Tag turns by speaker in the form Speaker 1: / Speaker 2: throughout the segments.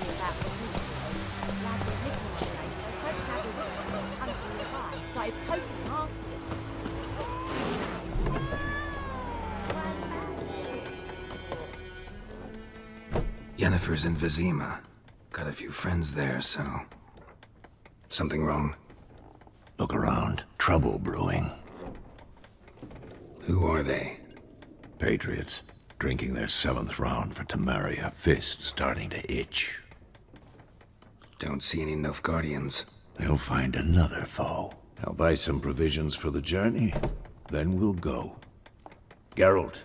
Speaker 1: me about sneaking. Glad we're missing today, so folk had the witch dogs hunting nearby. Started poking and asking.
Speaker 2: Yennefer's in Vizima. Got a few friends there, so... Something wrong?
Speaker 3: Look around. Trouble brewing.
Speaker 2: Who are they?
Speaker 3: Patriots. Drinking their 7th round for Temeria. Fist starting to itch.
Speaker 2: Don't see any Nilfgaardians.
Speaker 3: They'll find another foe. I'll buy some provisions for the journey. Then we'll go. Geralt,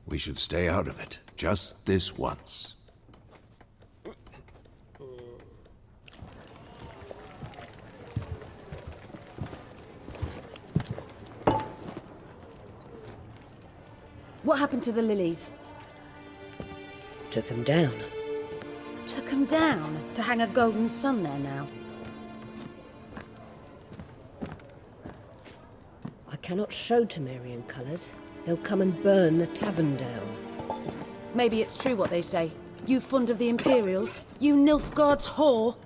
Speaker 3: we should stay out of it. Just this once.
Speaker 1: What happened to the lilies?
Speaker 4: Took him down.
Speaker 1: Took them down to hang a golden sun there now.
Speaker 4: I cannot show Temerian colours. They'll come and burn the tavern down.
Speaker 1: Maybe it's true what they say. You fond of the Imperials? You Nilfgaard's whore?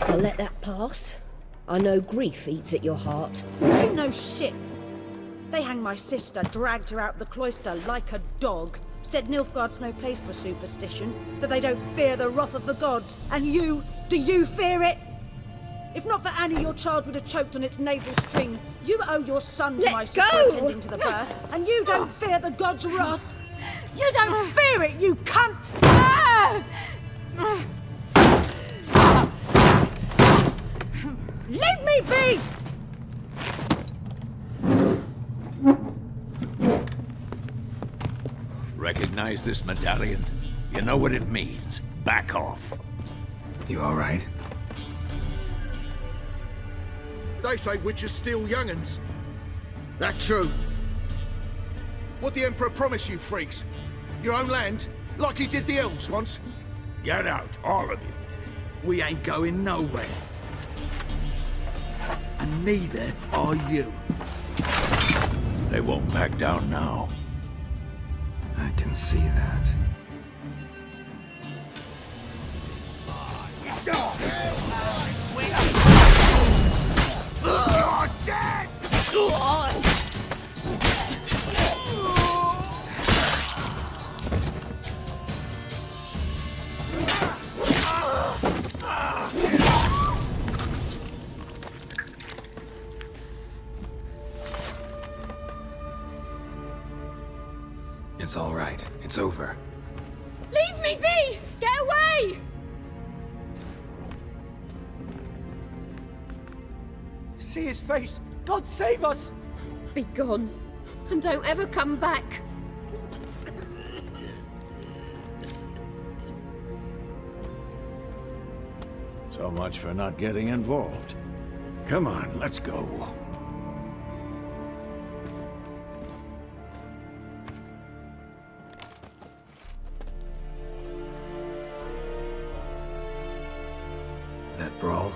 Speaker 4: I'll let that pass. I know grief eats at your heart.
Speaker 1: You know shit. They hanged my sister, dragged her out the cloister like a dog. Said Nilfgaard's no place for superstition, that they don't fear the wrath of the gods. And you, do you fear it? If not for Annie, your child would have choked on its navel string. You owe your son to my sister attending to the birth, and you don't fear the gods' wrath. You don't fear it, you cunt! Leave me be!
Speaker 3: Recognize this medallion? You know what it means. Back off.
Speaker 2: You alright?
Speaker 5: They say witches steal young'uns. That true? What the Emperor promise you, freaks? Your own land? Like he did the elves once?
Speaker 3: Get out, all of you.
Speaker 5: We ain't going nowhere. And neither are you.
Speaker 3: They won't back down now.
Speaker 2: I can see that.
Speaker 5: You're dead!
Speaker 2: It's all right. It's over.
Speaker 6: Leave me be! Get away!
Speaker 7: See his face! God save us!
Speaker 6: Be gone, and don't ever come back.
Speaker 3: So much for not getting involved. Come on, let's go.
Speaker 2: That brawl,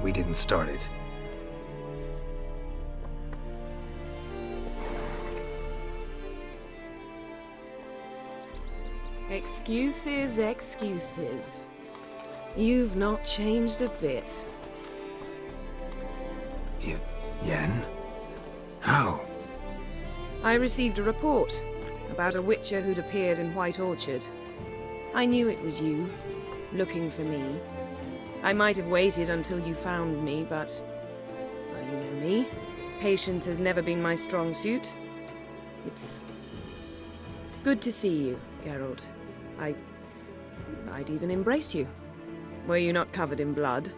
Speaker 2: we didn't start it.
Speaker 8: Excuses, excuses. You've not changed a bit.
Speaker 2: Yen? How?
Speaker 8: I received a report about a witcher who'd appeared in White Orchard. I knew it was you, looking for me. I might have waited until you found me, but... well, you know me. Patience has never been my strong suit. It's... good to see you, Geralt. I'd even embrace you. Were you not covered in blood?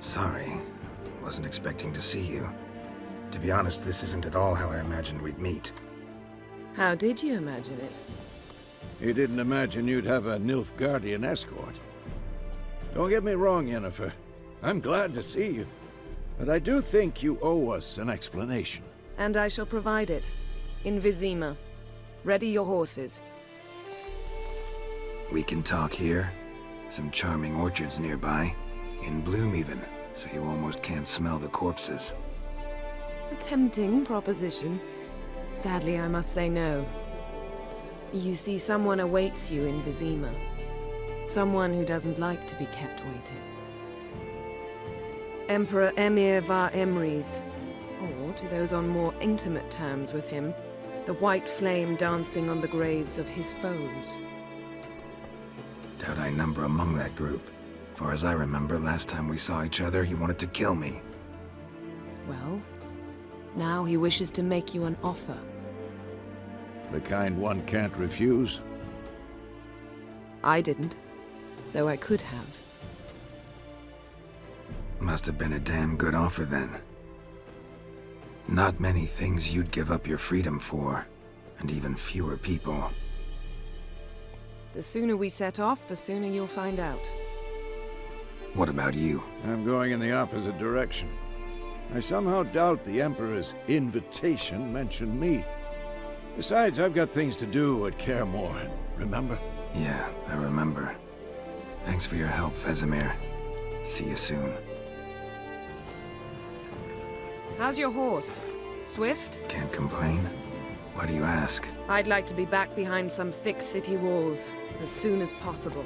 Speaker 2: Sorry. Wasn't expecting to see you. To be honest, this isn't at all how I imagined we'd meet.
Speaker 8: How did you imagine it?
Speaker 3: You didn't imagine you'd have a Nilfgaardian escort. Don't get me wrong, Yennefer. I'm glad to see you. But I do think you owe us an explanation.
Speaker 8: And I shall provide it. In Vizima. Ready your horses.
Speaker 2: We can talk here. Some charming orchards nearby. In bloom even, so you almost can't smell the corpses.
Speaker 8: A tempting proposition. Sadly, I must say no. You see, someone awaits you in Vizima. Someone who doesn't like to be kept waiting. Emperor Emir var Emrys, or, to those on more intimate terms with him, the white flame dancing on the graves of his foes.
Speaker 2: Doubt I number among that group. Far as I remember, last time we saw each other, he wanted to kill me.
Speaker 8: Well, now he wishes to make you an offer.
Speaker 3: The kind one can't refuse.
Speaker 8: I didn't, though I could have.
Speaker 2: Must have been a damn good offer then. Not many things you'd give up your freedom for, and even fewer people.
Speaker 8: The sooner we set off, the sooner you'll find out.
Speaker 2: What about you?
Speaker 3: I'm going in the opposite direction. I somehow doubt the Emperor's invitation mentioned me. Besides, I've got things to do at Kaer Morhen, remember?
Speaker 2: Yeah, I remember. Thanks for your help, Vesemir. See you soon.
Speaker 8: How's your horse? Swift?
Speaker 2: Can't complain. Why do you ask?
Speaker 8: I'd like to be back behind some thick city walls, as soon as possible.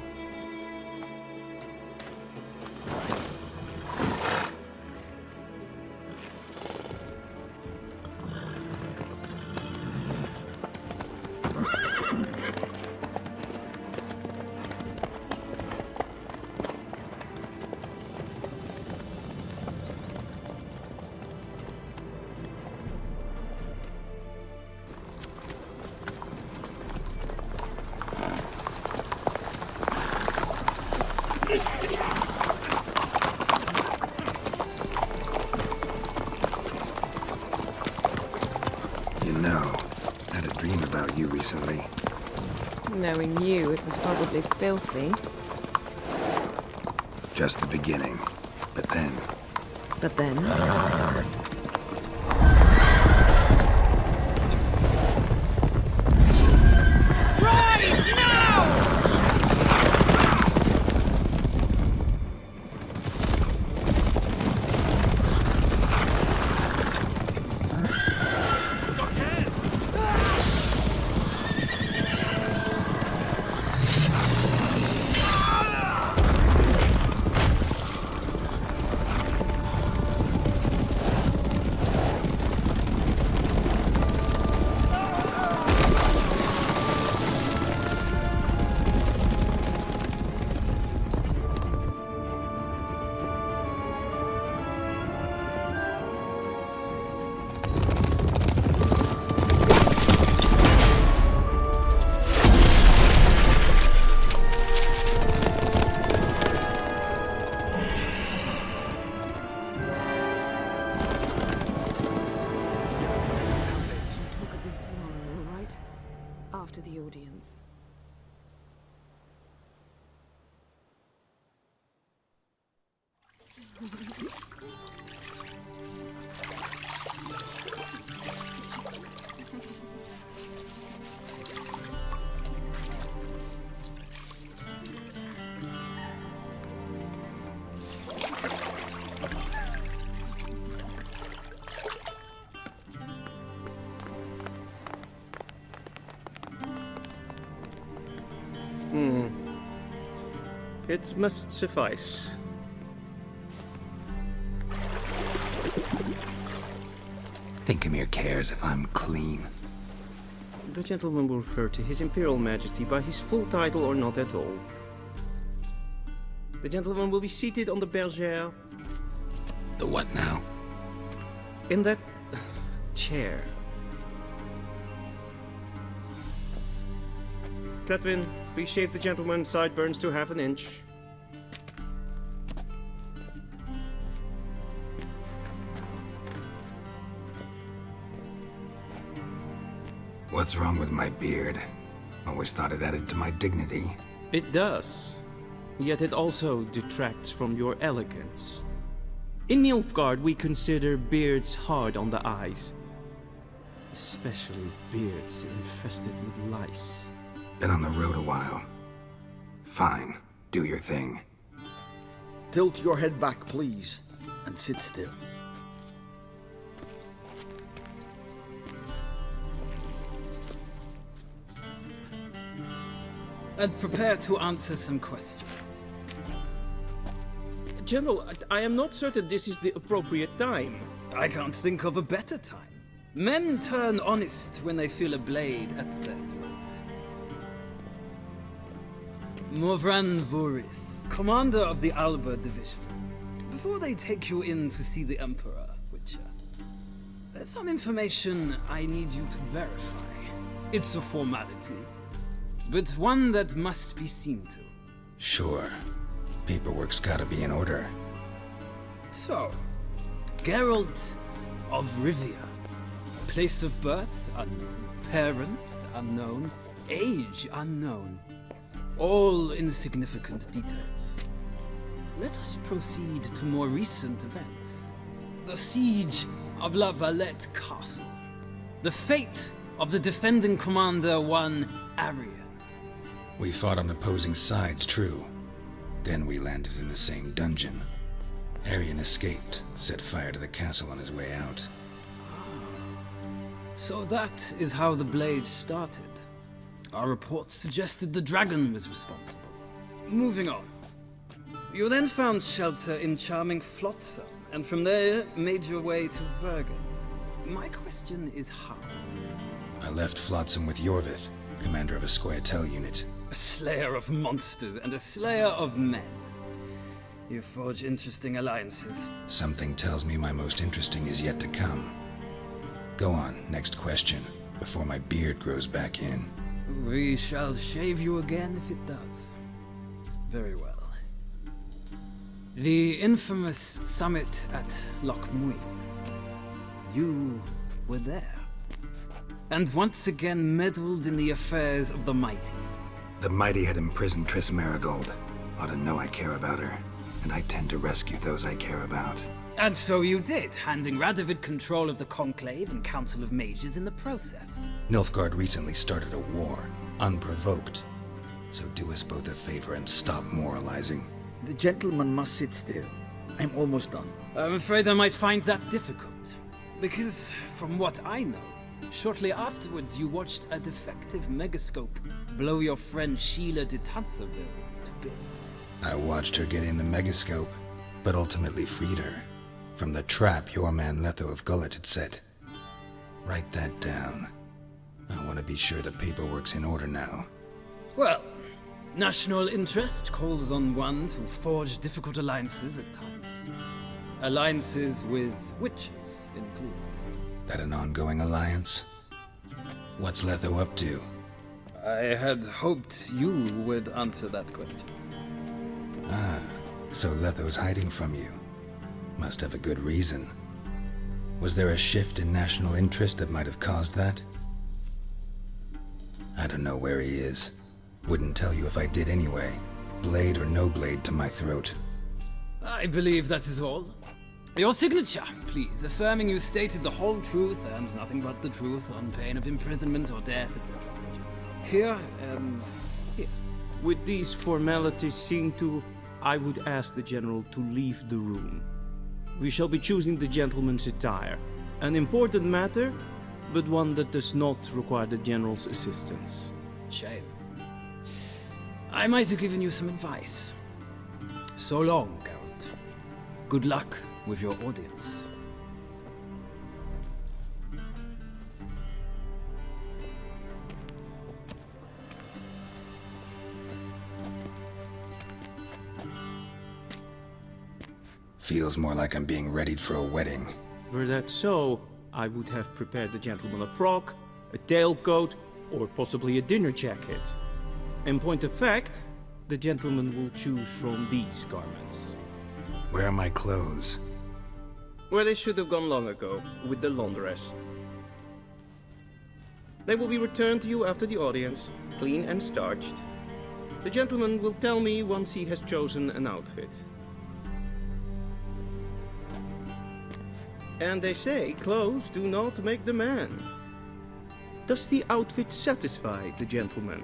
Speaker 2: You know, I had a dream about you recently.
Speaker 8: Knowing you, it was probably filthy.
Speaker 2: Just the beginning. But then...
Speaker 8: But then... After the audience.
Speaker 9: It must suffice.
Speaker 2: Think Emir cares if I'm clean.
Speaker 9: The gentleman will refer to His Imperial Majesty by his full title or not at all. The gentleman will be seated on the bergère.
Speaker 2: The what now?
Speaker 9: In that chair. Cletwin, please shave the gentleman's sideburns to half an inch.
Speaker 2: What's wrong with my beard? Always thought it added to my dignity.
Speaker 9: It does. Yet it also detracts from your elegance. In Nilfgaard, we consider beards hard on the eyes. Especially beards infested with lice.
Speaker 2: Been on the road a while. Fine. Do your thing.
Speaker 5: Tilt your head back, please, and sit still.
Speaker 10: and prepare to answer some questions.
Speaker 9: General, I am not certain this is the appropriate time.
Speaker 10: I can't think of a better time. Men turn honest when they feel a blade at their throat. Morvran Voris, commander of the Alba Division. Before they take you in to see the Emperor, Witcher, there's some information I need you to verify. It's a formality, but one that must be seen to.
Speaker 2: Sure. Paperwork's gotta be in order.
Speaker 10: So, Geralt of Rivia. Place of birth unknown. Parents unknown. Age unknown. All insignificant details. Let us proceed to more recent events. The siege of La Valette Castle. The fate of the defending commander, one Arian.
Speaker 2: We fought on opposing sides, true. Then we landed in the same dungeon. Arian escaped, set fire to the castle on his way out.
Speaker 10: So that is how the blade started. Our reports suggested the dragon was responsible. Moving on. You then found shelter in charming Flotsam, and from there made your way to Vergen. My question is how?
Speaker 2: I left Flotsam with Yorvith, commander of a Scoia'tael unit.
Speaker 10: A slayer of monsters and a slayer of men. You forge interesting alliances.
Speaker 2: Something tells me my most interesting is yet to come. Go on, next question, before my beard grows back in.
Speaker 10: We shall shave you again if it does. Very well. The infamous summit at Loch Muin. You were there. And once again meddled in the affairs of the mighty.
Speaker 2: The mighty had imprisoned Triss Merigold. Ought to know I care about her, and I tend to rescue those I care about.
Speaker 10: And so you did, handing Radovid control of the Conclave and Council of Mages in the process.
Speaker 2: Nilfgaard recently started a war, unprovoked. So do us both a favor and stop moralizing.
Speaker 7: The gentleman must sit still. I'm almost done.
Speaker 10: I'm afraid I might find that difficult. Because, from what I know, shortly afterwards you watched a defective megascope blow your friend Sheila de Tanserville to bits.
Speaker 2: I watched her get in the megascope, but ultimately freed her. From the trap your man Letho of Gullet had set. Write that down. I want to be sure the paperwork's in order now.
Speaker 10: Well, national interest calls on one to forge difficult alliances at times. Alliances with witches included.
Speaker 2: That an ongoing alliance? What's Letho up to?
Speaker 10: I had hoped you would answer that question.
Speaker 2: Ah, so Letho's hiding from you. Must have a good reason. Was there a shift in national interest that might have caused that? I don't know where he is. Wouldn't tell you if I did anyway. Blade or no blade to my throat.
Speaker 10: I believe that is all. Your signature, please, affirming you stated the whole truth and nothing but the truth on pain of imprisonment or death, etc., etc. Here and here.
Speaker 9: With these formalities seen to, I would ask the general to leave the room. We shall be choosing the gentleman's attire. An important matter, but one that does not require the general's assistance.
Speaker 10: Shame. I might have given you some advice. So long, Geralt. Good luck with your audience.
Speaker 2: Feels more like I'm being readied for a wedding.
Speaker 9: Were that so, I would have prepared the gentleman a frock, a tailcoat, or possibly a dinner jacket. In point of fact, the gentleman will choose from these garments.
Speaker 2: Where are my clothes?
Speaker 9: Where they should have gone long ago, with the laundress. They will be returned to you after the audience, clean and starched. The gentleman will tell me once he has chosen an outfit. And they say clothes do not make the man. Does the outfit satisfy the gentleman?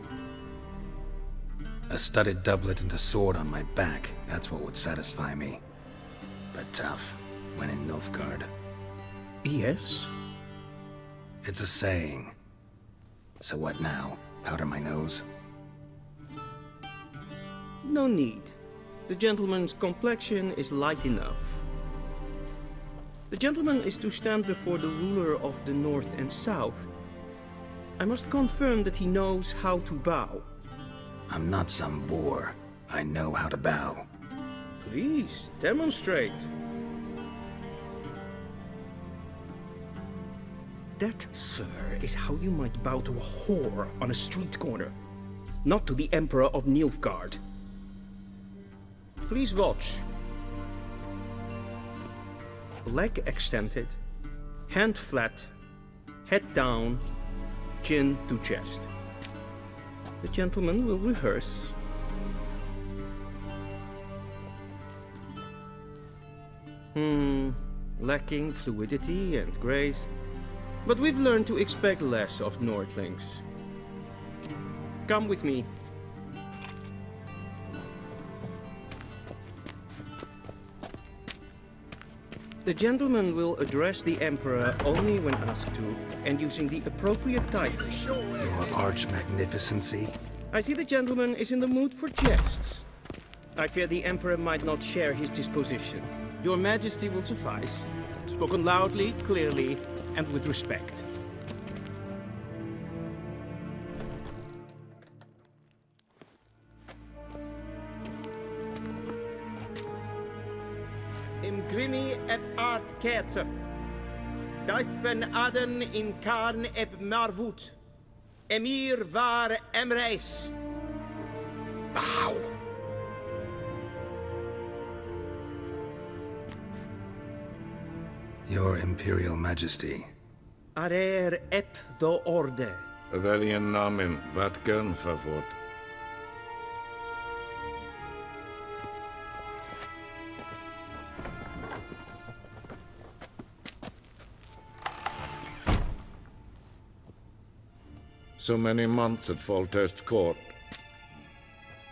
Speaker 2: A studded doublet and a sword on my back, that's what would satisfy me. But tough, when in Nilfgaard.
Speaker 9: Yes.
Speaker 2: It's a saying. So what now? Powder my nose?
Speaker 9: No need. The gentleman's complexion is light enough. The gentleman is to stand before the ruler of the North and South. I must confirm that he knows how to bow.
Speaker 2: I'm not some boor. I know how to bow.
Speaker 9: Please, demonstrate. That, sir, is how you might bow to a whore on a street corner, not to the Emperor of Nilfgaard. Please watch. Leg extended, hand flat, head down, chin to chest. The gentleman will rehearse. Lacking fluidity and grace. But we've learned to expect less of Nordlings. Come with me. The gentleman will address the Emperor only when asked to, and using the appropriate titles.
Speaker 2: Your arch magnificency.
Speaker 9: I see the gentleman is in the mood for jests. I fear the Emperor might not share his disposition. Your Majesty will suffice. Spoken loudly, clearly, and with respect. Imgrimi et art ketzer. Daifen aden in karn eb marvut. Emir var emreis.
Speaker 2: Bow. Your Imperial Majesty.
Speaker 9: Arer ep the orde.
Speaker 3: Weljen namen, wat kan favor? So many months at Foltest Court,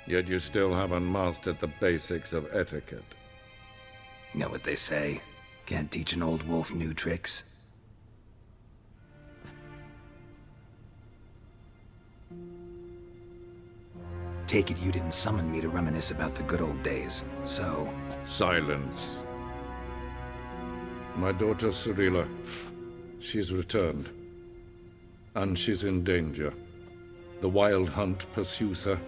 Speaker 3: yet you still haven't mastered the basics of etiquette.
Speaker 2: Know what they say? Can't teach an old wolf new tricks. Take it you didn't summon me to reminisce about the good old days, so...
Speaker 3: Silence. My daughter Cyrilla, she's returned. And she's in danger. The Wild Hunt pursues her.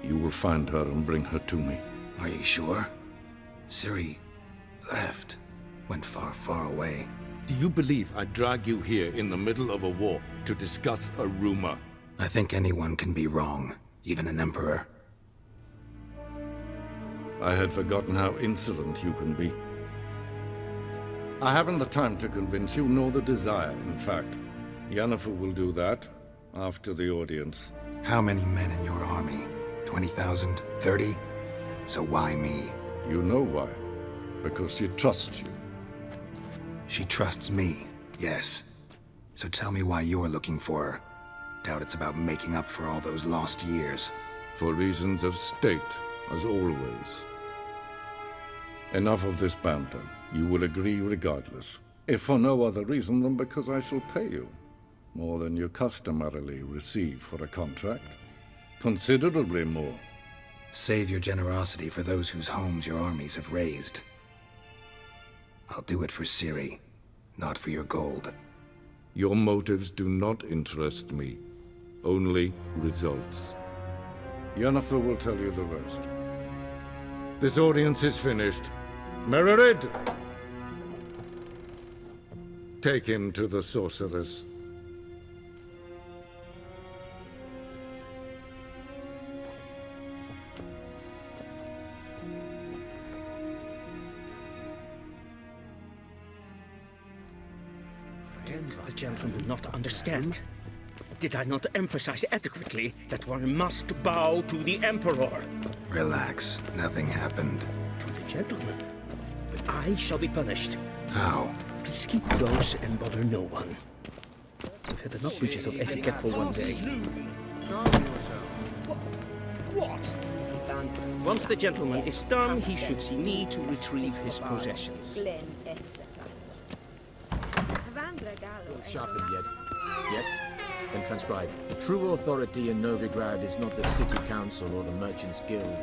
Speaker 3: You will find her and bring her to me.
Speaker 2: Are you sure? Ciri left. Went far, far away.
Speaker 3: Do you believe I'd drag you here in the middle of a war to discuss a rumor?
Speaker 2: I think anyone can be wrong, even an emperor.
Speaker 3: I had forgotten how insolent you can be. I haven't the time to convince you, nor the desire, in fact. Yennefer will do that after the audience.
Speaker 2: How many men in your army? 20,000? 30? So why me?
Speaker 3: You know why. Because she trusts you.
Speaker 2: She trusts me, yes. So tell me why you're looking for her. Doubt it's about making up for all those lost years.
Speaker 3: For reasons of state, as always. Enough of this banter. You will agree regardless. If for no other reason than because I shall pay you. More than you customarily receive for a contract. Considerably more.
Speaker 2: Save your generosity for those whose homes your armies have razed. I'll do it for Ciri, not for your gold.
Speaker 3: Your motives do not interest me. Only results. Yennefer will tell you the rest. This audience is finished. Mererid! Take him to the sorceress.
Speaker 9: Did the gentleman not understand? Did I not emphasize adequately that one must bow to the Emperor?
Speaker 2: Relax. Nothing happened.
Speaker 9: To the gentleman. But I shall be punished.
Speaker 2: How?
Speaker 9: Please keep close and bother no one. I've had enough breaches of etiquette for one day.
Speaker 5: What?
Speaker 9: Once the gentleman is done, he should see me to retrieve his possessions.
Speaker 1: Sharpened yet?
Speaker 9: Yes?
Speaker 11: then transcribe. The true authority in Novigrad is not the city council or the merchants' guild.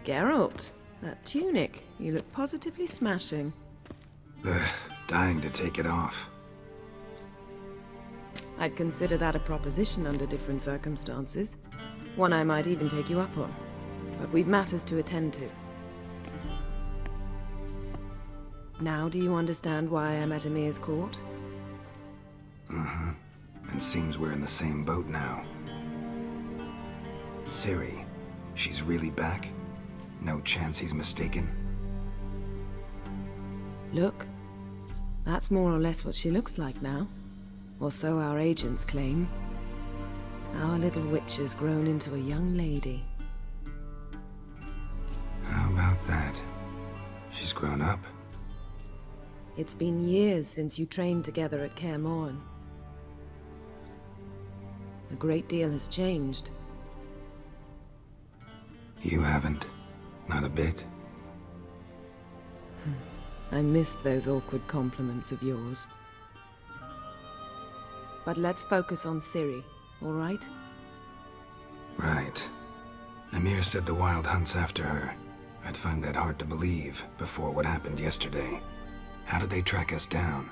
Speaker 8: Geralt, that tunic. You look positively smashing.
Speaker 2: Ugh, dying to take it off.
Speaker 8: I'd consider that a proposition under different circumstances. One I might even take you up on. But we've matters to attend to. Now do you understand why I'm at Emir's court?
Speaker 2: Mm-hmm. And seems we're in the same boat now. Ciri, she's really back? No chance he's mistaken?
Speaker 8: Look, that's more or less what she looks like now. Or so our agents claim. Our little witch has grown into a young lady.
Speaker 2: How about that? She's grown up?
Speaker 8: It's been years since you trained together at Kaer Morhen. A great deal has changed.
Speaker 2: You haven't? Not a bit?
Speaker 8: I missed those awkward compliments of yours. But let's focus on Ciri, all right?
Speaker 2: Right. Emir said the Wild Hunt's after her. I'd find that hard to believe before what happened yesterday. How did they track us down?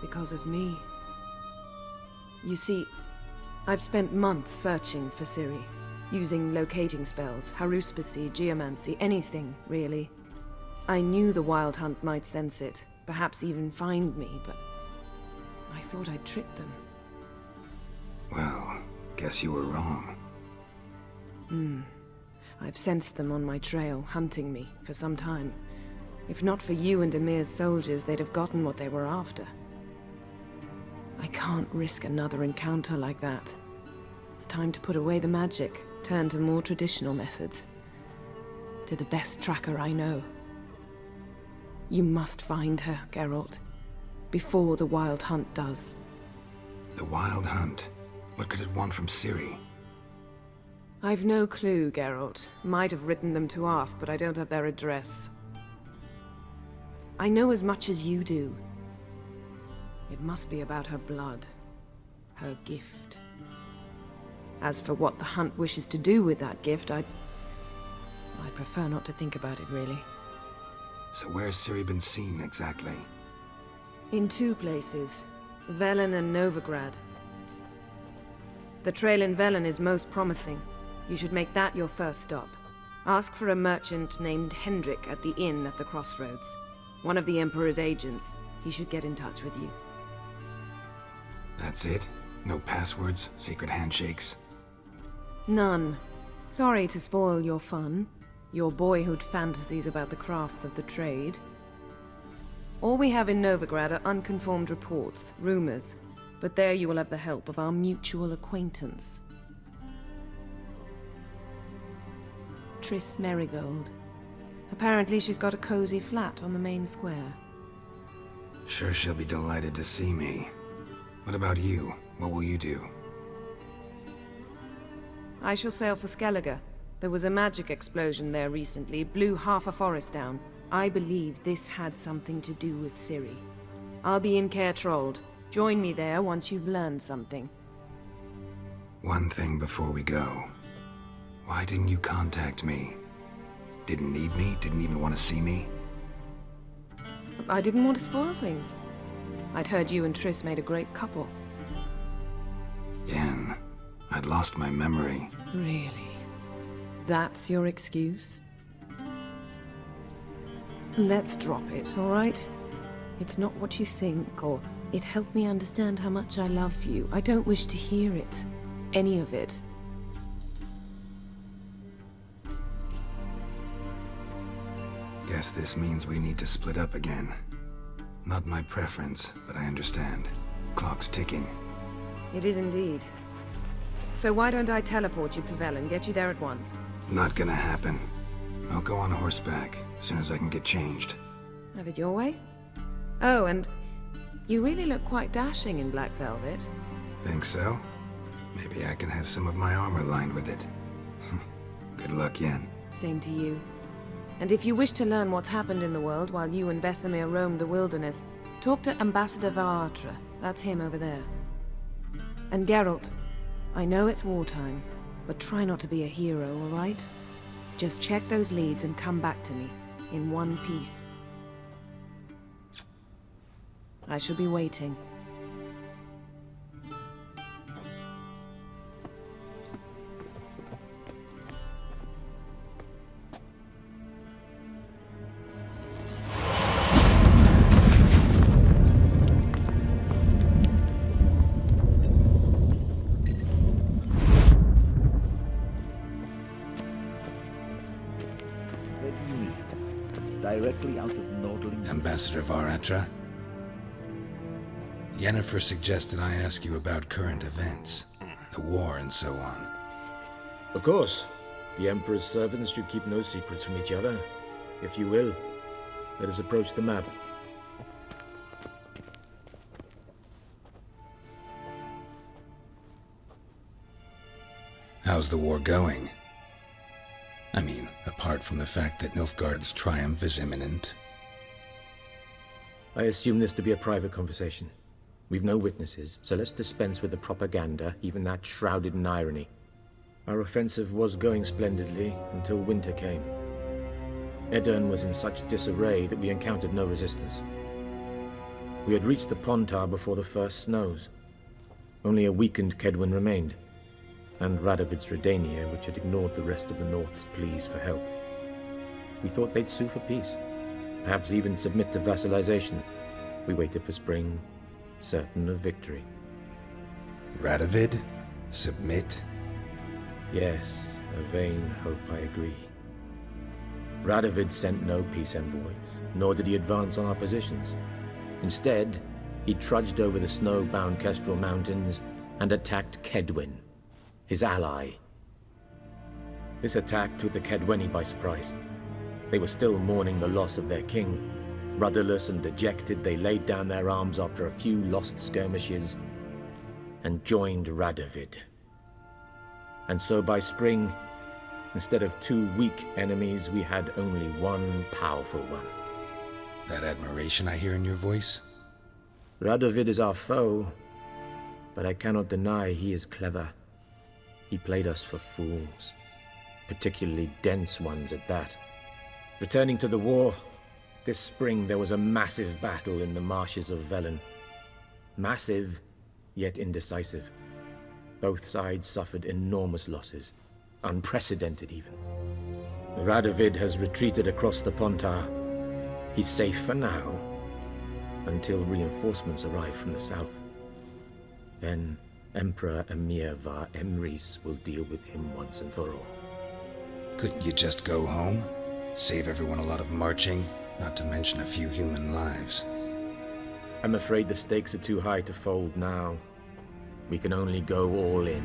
Speaker 8: Because of me. You see, I've spent months searching for Ciri, using locating spells, haruspicy, geomancy, anything, really. I knew the Wild Hunt might sense it, perhaps even find me, but I thought I'd tricked them.
Speaker 2: Well, guess you were wrong.
Speaker 8: I've sensed them on my trail, hunting me, for some time. If not for you and Emir's soldiers, they'd have gotten what they were after. I can't risk another encounter like that. It's time to put away the magic, turn to more traditional methods. To the best tracker I know. You must find her, Geralt. Before the Wild Hunt does.
Speaker 2: The Wild Hunt? What could it want from Ciri?
Speaker 8: I've no clue, Geralt. Might have written them to ask, but I don't have their address. I know as much as you do. It must be about her blood. Her gift. As for what the Hunt wishes to do with that gift, I'd prefer not to think about it, really.
Speaker 2: So where's Ciri been seen, exactly?
Speaker 8: In two places. Velen and Novigrad. The trail in Velen is most promising. You should make that your first stop. Ask for a merchant named Hendrik at the inn at the crossroads. One of the Emperor's agents. He should get in touch with you.
Speaker 2: That's it? No passwords? Secret handshakes?
Speaker 8: None. Sorry to spoil your fun. Your boyhood fantasies about the crafts of the trade. All we have in Novigrad are unconformed reports, rumors. But there you will have the help of our mutual acquaintance. Triss Merigold. Apparently she's got a cozy flat on the main square.
Speaker 2: Sure she'll be delighted to see me. What about you? What will you do?
Speaker 8: I shall sail for Skellige. There was a magic explosion there recently, blew half a forest down. I believe this had something to do with Ciri. I'll be in Caer Trold. Join me there once you've learned something.
Speaker 2: One thing before we go. Why didn't you contact me? Didn't need me? Didn't even want to see me?
Speaker 8: I didn't want to spoil things. I'd heard you and Triss made a great couple.
Speaker 2: Yen, I'd lost my memory.
Speaker 8: Really? That's your excuse? Let's drop it, all right? It's not what you think, or it helped me understand how much I love you. I don't wish to hear it. Any of it.
Speaker 2: Guess this means we need to split up again. Not my preference, but I understand. Clock's ticking.
Speaker 8: It is indeed. So why don't I teleport you to Velen, get you there at once?
Speaker 2: Not gonna happen. I'll go on horseback, as soon as I can get changed.
Speaker 8: Have it your way? Oh, and you really look quite dashing in black velvet.
Speaker 2: Think so? Maybe I can have some of my armor lined with it. Good luck, Yen.
Speaker 8: Same to you. And if you wish to learn what's happened in the world while you and Vesemir roamed the wilderness, Talk to Ambassador Varatra. That's him over there. And Geralt, I know it's wartime, but try not to be a hero, all right? Just check those leads and come back to me, in one piece. I shall be waiting.
Speaker 7: Where do you mean? Directly out of Nordling?
Speaker 2: Ambassador Varatra? Yennefer suggested I ask you about current events, the war and so on.
Speaker 11: Of course. The Emperor's servants should keep no secrets from each other. If you will, let us approach the map.
Speaker 2: How's the war going? I mean, apart from the fact that Nilfgaard's triumph is imminent.
Speaker 11: I assume this to be a private conversation. We've no witnesses, so let's dispense with the propaganda, even that shrouded in irony. Our offensive was going splendidly until winter came. Edirn was in such disarray that we encountered no resistance. We had reached the Pontar before the first snows. Only a weakened Kedwin remained, and Radovid's Redania, which had ignored the rest of the North's pleas for help. We thought they'd sue for peace, perhaps even submit to vassalization. We waited for spring, certain of victory.
Speaker 2: Radovid? Submit?
Speaker 11: Yes, a vain hope, I agree. Radovid sent no peace envoys, nor did he advance on our positions. Instead, he trudged over the snow-bound Kestrel Mountains and attacked Kedwin, his ally. This attack took the Kedweni by surprise. They were still mourning the loss of their king. Rudderless and dejected, they laid down their arms after a few lost skirmishes and joined Radovid. And so by spring, instead of 2 weak enemies, we had only one powerful one.
Speaker 2: That admiration I hear in your voice?
Speaker 11: Radovid is our foe, but I cannot deny he is clever. He played us for fools, particularly dense ones at that. Returning to the war, this spring there was a massive battle in the marshes of Velen. Massive, yet indecisive. Both sides suffered enormous losses, unprecedented even. Radovid has retreated across the Pontar. He's safe for now, until reinforcements arrive from the south. Then Emperor Emir Var Emrys will deal with him once and for all.
Speaker 2: Couldn't you just go home? Save everyone a lot of marching, not to mention a few human lives.
Speaker 11: I'm afraid the stakes are too high to fold now. We can only go all in.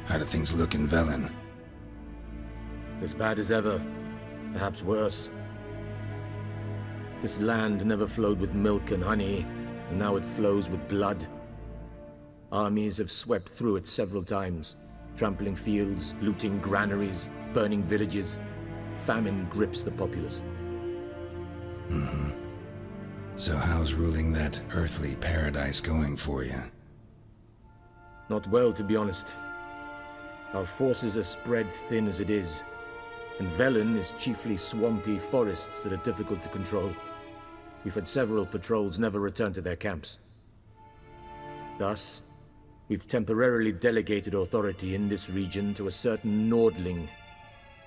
Speaker 2: How do things look in Velen?
Speaker 11: As bad as ever, perhaps worse. This land never flowed with milk and honey, and now it flows with blood. Armies have swept through it several times, trampling fields, looting granaries, burning villages. Famine grips the populace.
Speaker 2: So how's ruling that earthly paradise going for you?
Speaker 11: Not well, to be honest. Our forces are spread thin as it is, and Velen is chiefly swampy forests that are difficult to control. We've had several patrols never return to their camps. Thus, we've temporarily delegated authority in this region to a certain Nordling,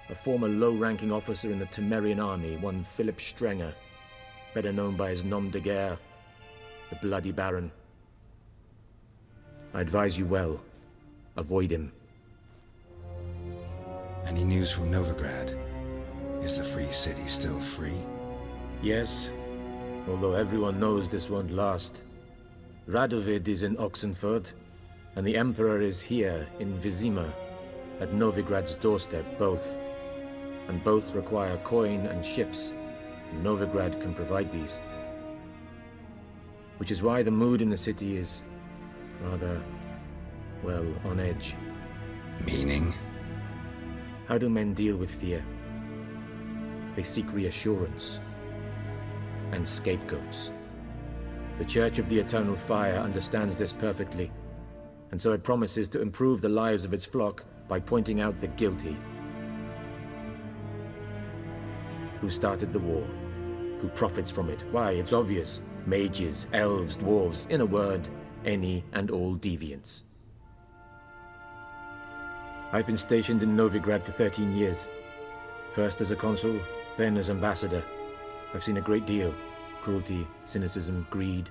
Speaker 11: a former low-ranking officer in the Temerian army, one Philip Strenger, better known by his nom de guerre, the Bloody Baron. I advise you well. Avoid him.
Speaker 2: Any news from Novigrad? Is the free city still free?
Speaker 11: Yes, although everyone knows this won't last. Radovid is in Oxenfurt, and the Emperor is here in Vizima, at Novigrad's doorstep, both. And both require coin and ships. Novigrad can provide these. Which is why the mood in the city is rather, well, on edge.
Speaker 2: Meaning?
Speaker 11: How do men deal with fear? They seek reassurance. and scapegoats. The Church of the Eternal Fire understands this perfectly, and so it promises to improve the lives of its flock by pointing out the guilty. Who started the war? Who profits from it? Why, it's obvious. Mages, elves, dwarves, in a word, any and all deviants. I've been stationed in Novigrad for 13 years. First as a consul, then as ambassador. I've seen a great deal. Cruelty, cynicism, greed.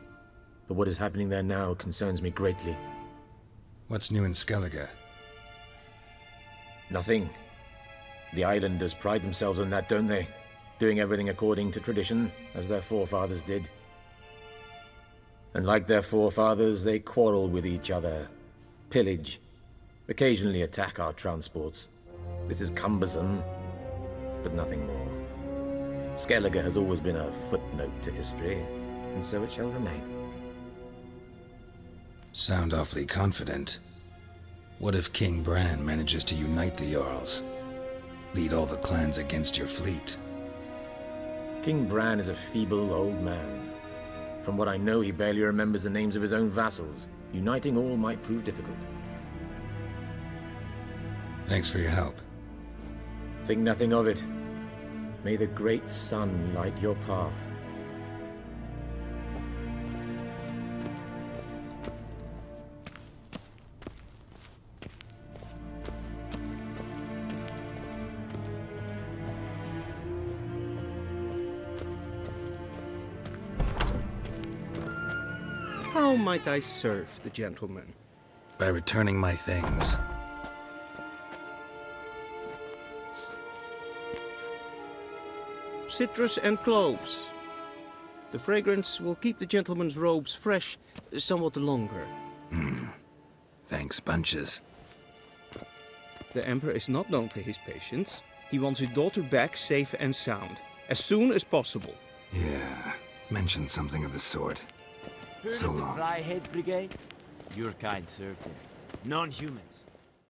Speaker 11: But what is happening there now concerns me greatly.
Speaker 2: What's new in Skellige?
Speaker 11: Nothing. The islanders pride themselves on that, don't they? Doing everything according to tradition, as their forefathers did. And like their forefathers, they quarrel with each other, pillage, occasionally attack our transports. This is cumbersome, but nothing more. Skellige has always been a footnote to history, and so it shall remain.
Speaker 2: Sound awfully confident. What if King Bran manages to unite the Jarls? Lead all the clans against your fleet?
Speaker 11: King Bran is a feeble old man. From what I know, he barely remembers the names of his own vassals. Uniting all might prove difficult.
Speaker 2: Thanks for your help.
Speaker 11: Think nothing of it. May the great sun light your path.
Speaker 9: How might I serve the gentleman?
Speaker 2: By returning my things.
Speaker 9: Citrus and cloves. The fragrance will keep the gentleman's robes fresh somewhat longer.
Speaker 2: Thanks, bunches.
Speaker 9: The Emperor is not known for his patience. He wants his daughter back safe and sound, as soon as possible.
Speaker 2: Yeah, mentioned something of the sort. So long.
Speaker 12: Flyhead Brigade? Your kind served there. Non-humans.